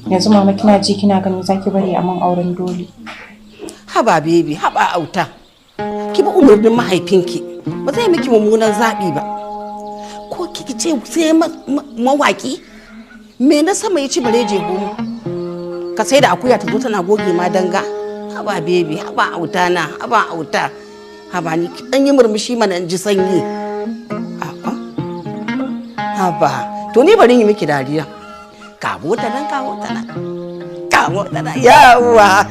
Yanzu mama kina ji kina gani zaki bari a man auren dole. Haba baby, haba auta. Ki bi umarnin mahaifinki. Ba zai miki mummunan zaɓi ba. Ko kiki ce sai mawaki? Me na sama ya ci bare je goma? Ka sai da akuya ta zo tana goge ma danga. Haba baby, haba auta na, haba auta. Haba ni dan yi murmushi mana in ji sanyi. A'a. Haba, to ni bari yi miki dariya. Kawo ta nan, kawo ta nan. Kawo ta nan. Yawa.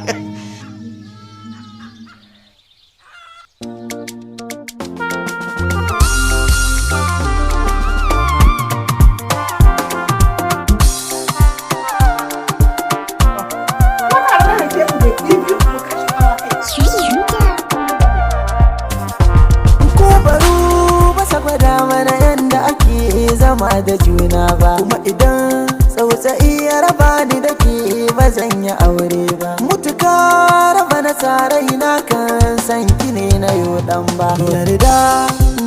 Da juna ba kuma idan tsautsayi ya raba ni da ke ba zan yi aure ba mutuka raba na sarai na kan san ki ne na yodan ba yarda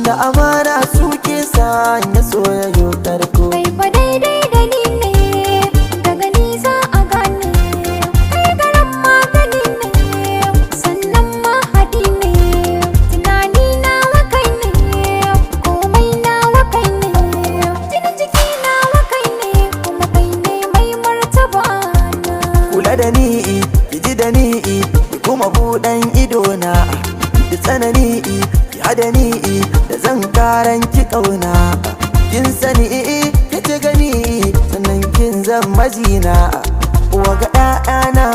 da amana suke sa ya soyayyo tarko kai fa daidai da ni ne daga ni za a gane kai garan magani ne sannan mahadi ne tunani na wakai ne komai na wakai ne kula da ni ji da ni kuma buɗan ido na da tsanani ya da ni da zan karan ki kauna kin sani kace gani sannan kin zan mazina wa ga ɗana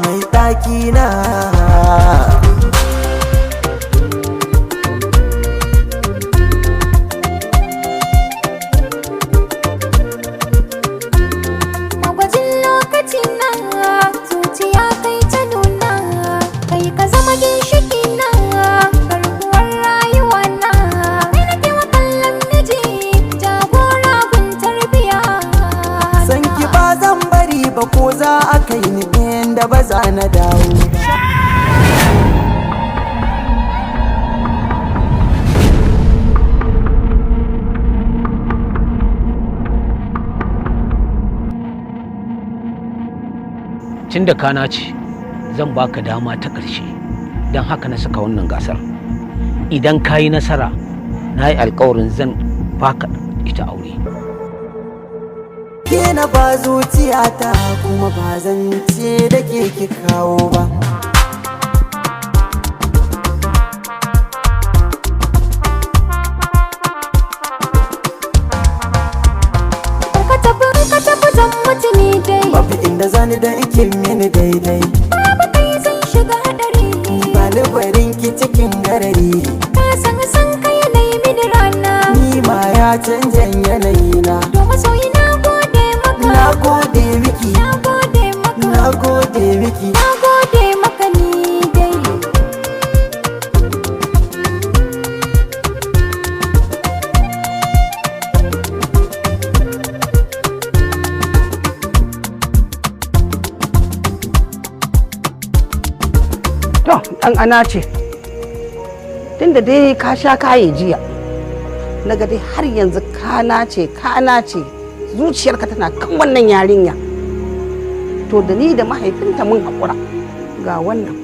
mai ɗaki na ko za a kai ni inda ba za na dawo tun da kana ce zan baka dama ta ƙarshe don haka na saka wannan gasar idan ka yi nasara na yi alkawarin zan baka ita aure ke na ba zuciyata kuma ba zan ce da ke ki kawo ba ka tafi zan mutu ni dai babu inda zani da ike mini daidai babu kai zan shiga hadari ba labarin ki cikin garari ka san kai yanayi mini rana ni ma ya canjan yanayi na domin sauyi na gode maka na gode miki na gode maka na gode miki na gode maka ni dai To, ɗan ana ce, tunda dai ka sha kaye jiya, naga dai har yanzu kana ce, zuciyarka tana kan wannan yarinya. To da ni da mahaifinta mun haƙura ga wannan.